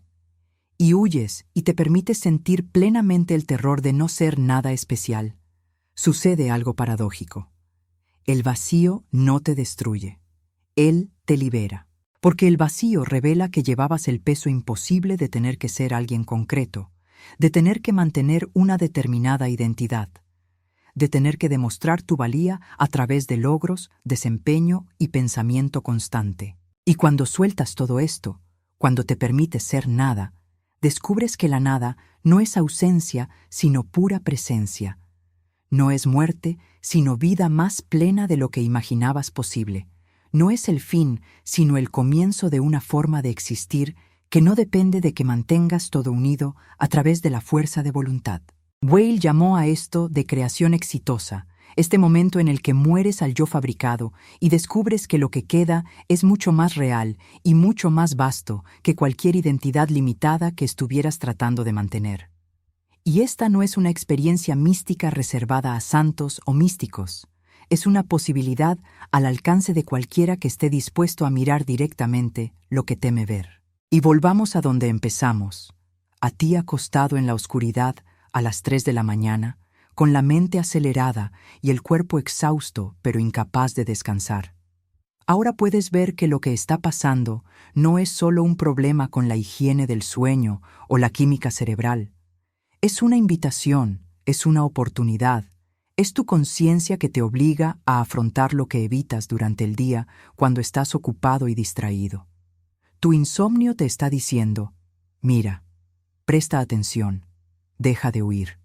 S1: y huyes y te permites sentir plenamente el terror de no ser nada especial, sucede algo paradójico. El vacío no te destruye, él te libera, porque el vacío revela que llevabas el peso imposible de tener que ser alguien concreto, de tener que mantener una determinada identidad, de tener que demostrar tu valía a través de logros, desempeño y pensamiento constante. Y cuando sueltas todo esto, cuando te permites ser nada, descubres que la nada no es ausencia, sino pura presencia. No es muerte, sino vida más plena de lo que imaginabas posible. No es el fin, sino el comienzo de una forma de existir que no depende de que mantengas todo unido a través de la fuerza de voluntad. Whale llamó a esto de creación exitosa, este momento en el que mueres al yo fabricado y descubres que lo que queda es mucho más real y mucho más vasto que cualquier identidad limitada que estuvieras tratando de mantener. Y esta no es una experiencia mística reservada a santos o místicos, es una posibilidad al alcance de cualquiera que esté dispuesto a mirar directamente lo que teme ver. Y volvamos a donde empezamos, a ti acostado en la oscuridad a las 3 de la mañana, con la mente acelerada y el cuerpo exhausto pero incapaz de descansar. Ahora puedes ver que lo que está pasando no es solo un problema con la higiene del sueño o la química cerebral. Es una invitación, es una oportunidad, es tu conciencia que te obliga a afrontar lo que evitas durante el día cuando estás ocupado y distraído. Tu insomnio te está diciendo, mira, presta atención, deja de huir.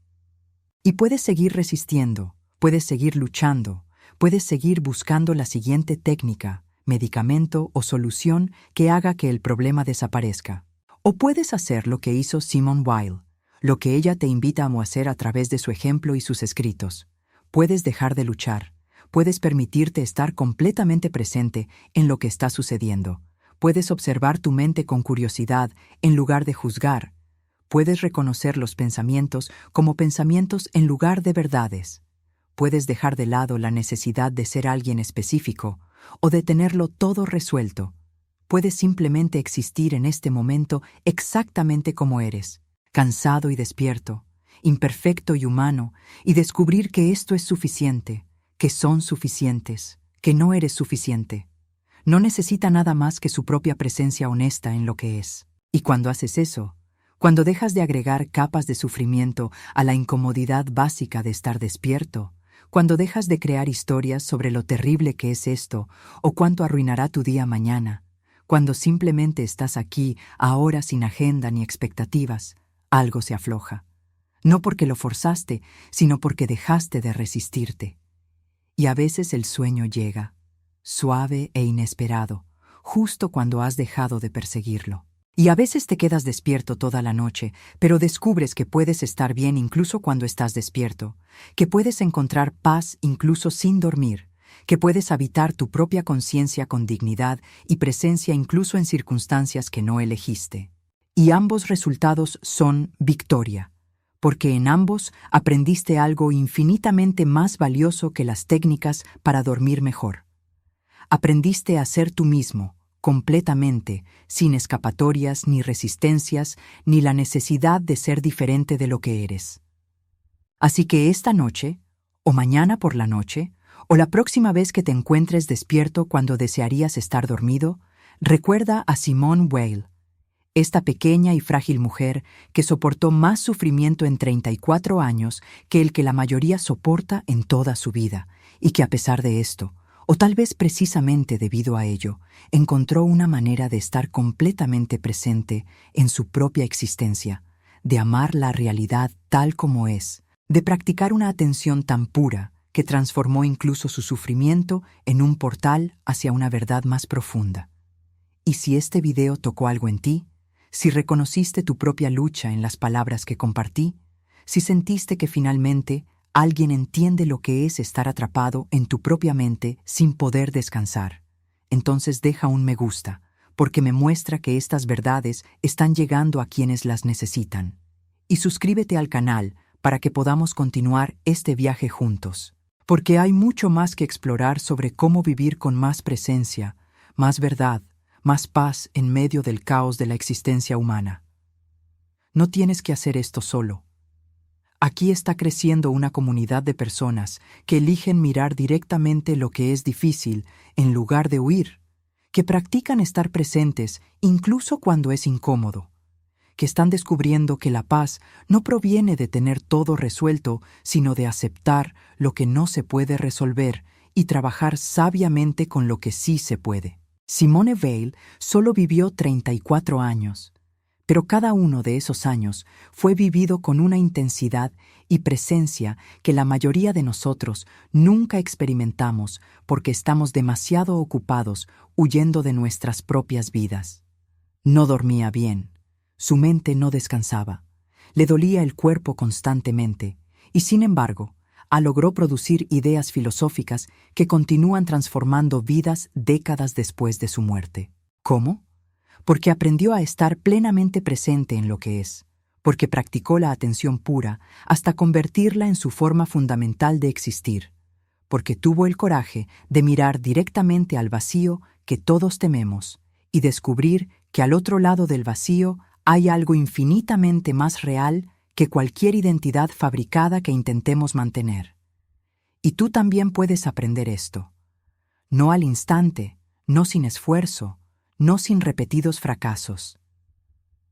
S1: Y puedes seguir resistiendo, puedes seguir luchando, puedes seguir buscando la siguiente técnica, medicamento o solución que haga que el problema desaparezca. O puedes hacer lo que hizo Simone Weil, lo que ella te invita a hacer a través de su ejemplo y sus escritos. Puedes dejar de luchar, puedes permitirte estar completamente presente en lo que está sucediendo. Puedes observar tu mente con curiosidad en lugar de juzgar. Puedes reconocer los pensamientos como pensamientos en lugar de verdades. Puedes dejar de lado la necesidad de ser alguien específico o de tenerlo todo resuelto. Puedes simplemente existir en este momento exactamente como eres, cansado y despierto, imperfecto y humano, y descubrir que esto es suficiente, que son suficientes, que no eres suficiente. No necesita nada más que su propia presencia honesta en lo que es. Y cuando haces eso, cuando dejas de agregar capas de sufrimiento a la incomodidad básica de estar despierto, cuando dejas de crear historias sobre lo terrible que es esto o cuánto arruinará tu día mañana, cuando simplemente estás aquí, ahora sin agenda ni expectativas, algo se afloja. No porque lo forzaste, sino porque dejaste de resistirte. Y a veces el sueño llega, suave e inesperado, justo cuando has dejado de perseguirlo. Y a veces te quedas despierto toda la noche, pero descubres que puedes estar bien incluso cuando estás despierto, que puedes encontrar paz incluso sin dormir, que puedes habitar tu propia conciencia con dignidad y presencia incluso en circunstancias que no elegiste. Y ambos resultados son victoria, porque en ambos aprendiste algo infinitamente más valioso que las técnicas para dormir mejor. Aprendiste a ser tú mismo, completamente, sin escapatorias ni resistencias, ni la necesidad de ser diferente de lo que eres. Así que esta noche, o mañana por la noche, o la próxima vez que te encuentres despierto cuando desearías estar dormido, recuerda a Simone Weil, esta pequeña y frágil mujer que soportó más sufrimiento en 34 años que el que la mayoría soporta en toda su vida, y que a pesar de esto, o tal vez precisamente debido a ello, encontró una manera de estar completamente presente en su propia existencia, de amar la realidad tal como es, de practicar una atención tan pura que transformó incluso su sufrimiento en un portal hacia una verdad más profunda. Y si este video tocó algo en ti, si reconociste tu propia lucha en las palabras que compartí, si sentiste que finalmente alguien entiende lo que es estar atrapado en tu propia mente sin poder descansar, entonces deja un me gusta, porque me muestra que estas verdades están llegando a quienes las necesitan. Y suscríbete al canal para que podamos continuar este viaje juntos, porque hay mucho más que explorar sobre cómo vivir con más presencia, más verdad, más paz en medio del caos de la existencia humana. No tienes que hacer esto solo. Aquí está creciendo una comunidad de personas que eligen mirar directamente lo que es difícil en lugar de huir, que practican estar presentes incluso cuando es incómodo, que están descubriendo que la paz no proviene de tener todo resuelto, sino de aceptar lo que no se puede resolver y trabajar sabiamente con lo que sí se puede. Simone Weil solo vivió 34 años, pero cada uno de esos años fue vivido con una intensidad y presencia que la mayoría de nosotros nunca experimentamos porque estamos demasiado ocupados huyendo de nuestras propias vidas. No dormía bien, su mente no descansaba, le dolía el cuerpo constantemente y, sin embargo, logró producir ideas filosóficas que continúan transformando vidas décadas después de su muerte. ¿Cómo? Porque aprendió a estar plenamente presente en lo que es, porque practicó la atención pura hasta convertirla en su forma fundamental de existir, porque tuvo el coraje de mirar directamente al vacío que todos tememos y descubrir que al otro lado del vacío hay algo infinitamente más real que cualquier identidad fabricada que intentemos mantener. Y tú también puedes aprender esto. No al instante, no sin esfuerzo, no sin repetidos fracasos.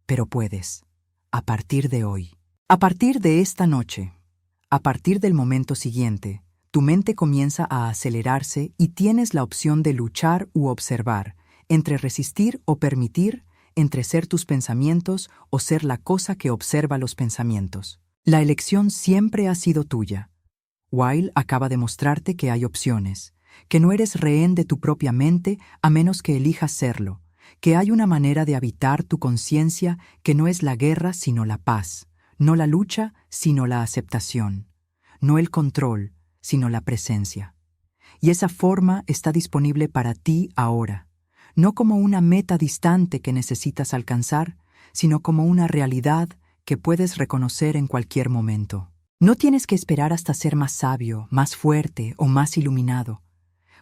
S1: Pero puedes, a partir de hoy, a partir de esta noche, a partir del momento siguiente, tu mente comienza a acelerarse y tienes la opción de luchar u observar, entre resistir o permitir, entre ser tus pensamientos o ser la cosa que observa los pensamientos. La elección siempre ha sido tuya. Weil acaba de mostrarte que hay opciones, que no eres rehén de tu propia mente a menos que elijas serlo, que hay una manera de habitar tu conciencia que no es la guerra sino la paz, no la lucha sino la aceptación, no el control sino la presencia. Y esa forma está disponible para ti ahora, no como una meta distante que necesitas alcanzar, sino como una realidad que puedes reconocer en cualquier momento. No tienes que esperar hasta ser más sabio, más fuerte o más iluminado.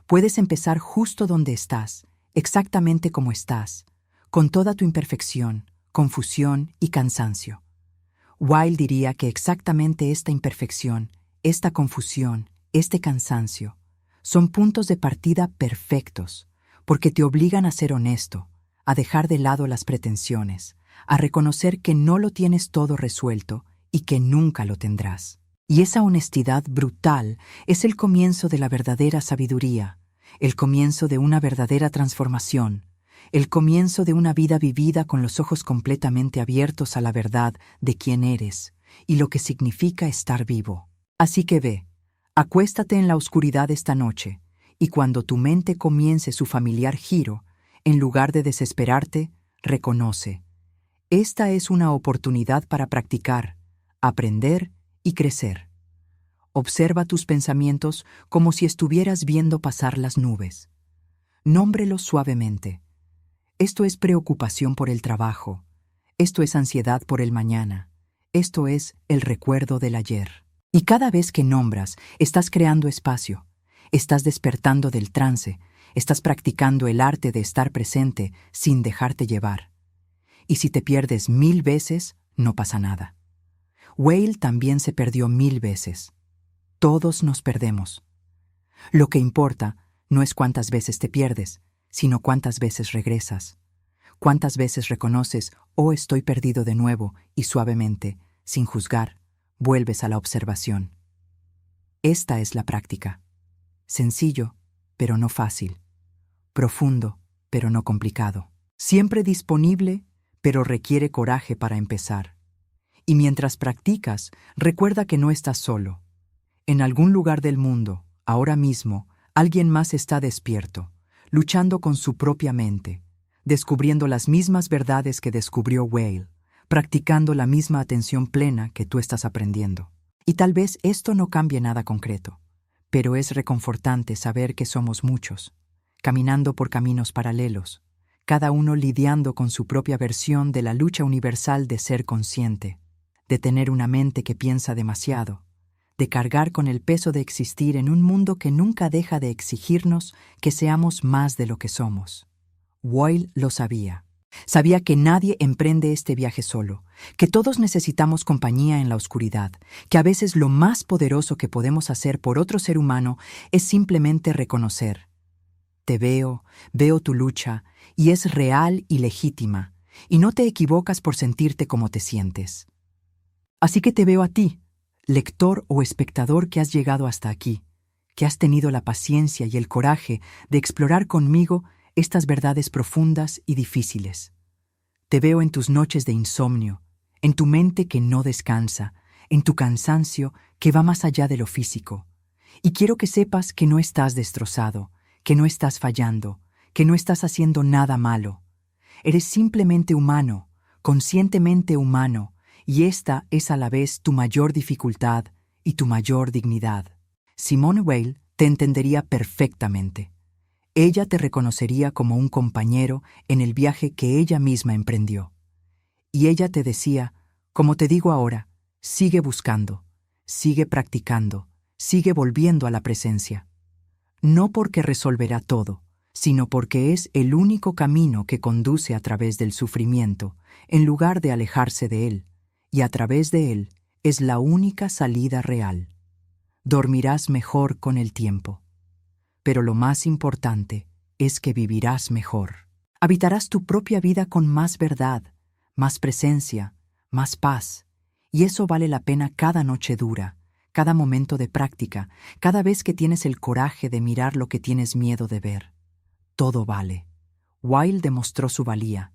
S1: Puedes empezar justo donde estás, exactamente como estás, con toda tu imperfección, confusión y cansancio. Weil diría que exactamente esta imperfección, esta confusión, este cansancio, son puntos de partida perfectos, porque te obligan a ser honesto, a dejar de lado las pretensiones, a reconocer que no lo tienes todo resuelto y que nunca lo tendrás. Y esa honestidad brutal es el comienzo de la verdadera sabiduría, el comienzo de una verdadera transformación, el comienzo de una vida vivida con los ojos completamente abiertos a la verdad de quién eres y lo que significa estar vivo. Así que ve, acuéstate en la oscuridad esta noche, y cuando tu mente comience su familiar giro, en lugar de desesperarte, reconoce. Esta es una oportunidad para practicar, aprender y crecer. Observa tus pensamientos como si estuvieras viendo pasar las nubes. Nómbrelos suavemente. Esto es preocupación por el trabajo. Esto es ansiedad por el mañana. Esto es el recuerdo del ayer. Y cada vez que nombras, estás creando espacio, estás despertando del trance, estás practicando el arte de estar presente sin dejarte llevar. Y si te pierdes 1000 veces, no pasa nada. Whale también se perdió 1000 veces. Todos nos perdemos. Lo que importa no es cuántas veces te pierdes, sino cuántas veces regresas. Cuántas veces reconoces, oh, estoy perdido de nuevo, y suavemente, sin juzgar, vuelves a la observación. Esta es la práctica. Sencillo, pero no fácil. Profundo, pero no complicado. Siempre disponible, pero requiere coraje para empezar. Y mientras practicas, recuerda que no estás solo. En algún lugar del mundo, ahora mismo, alguien más está despierto, luchando con su propia mente, descubriendo las mismas verdades que descubrió Whale, practicando la misma atención plena que tú estás aprendiendo. Y tal vez esto no cambie nada concreto, pero es reconfortante saber que somos muchos, caminando por caminos paralelos, cada uno lidiando con su propia versión de la lucha universal de ser consciente, de tener una mente que piensa demasiado, de cargar con el peso de existir en un mundo que nunca deja de exigirnos que seamos más de lo que somos. Whale lo sabía. Sabía que nadie emprende este viaje solo, que todos necesitamos compañía en la oscuridad, que a veces lo más poderoso que podemos hacer por otro ser humano es simplemente reconocer. Te veo, veo tu lucha, y es real y legítima, y no te equivocas por sentirte como te sientes. Así que te veo a ti, lector o espectador que has llegado hasta aquí, que has tenido la paciencia y el coraje de explorar conmigo estas verdades profundas y difíciles. Te veo en tus noches de insomnio, en tu mente que no descansa, en tu cansancio que va más allá de lo físico. Y quiero que sepas que no estás destrozado, que no estás fallando, que no estás haciendo nada malo. Eres simplemente humano, conscientemente humano, y esta es a la vez tu mayor dificultad y tu mayor dignidad. Simone Weil te entendería perfectamente. Ella te reconocería como un compañero en el viaje que ella misma emprendió. Y ella te decía, como te digo ahora, sigue buscando, sigue practicando, sigue volviendo a la presencia. No porque resolverá todo, sino porque es el único camino que conduce a través del sufrimiento, en lugar de alejarse de él, y a través de él es la única salida real. Dormirás mejor con el tiempo. Pero lo más importante es que vivirás mejor. Habitarás tu propia vida con más verdad, más presencia, más paz, y eso vale la pena cada noche dura, cada momento de práctica, cada vez que tienes el coraje de mirar lo que tienes miedo de ver. Todo vale. Weil demostró su valía.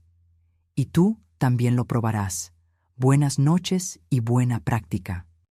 S1: Y tú también lo probarás. Buenas noches y buena práctica.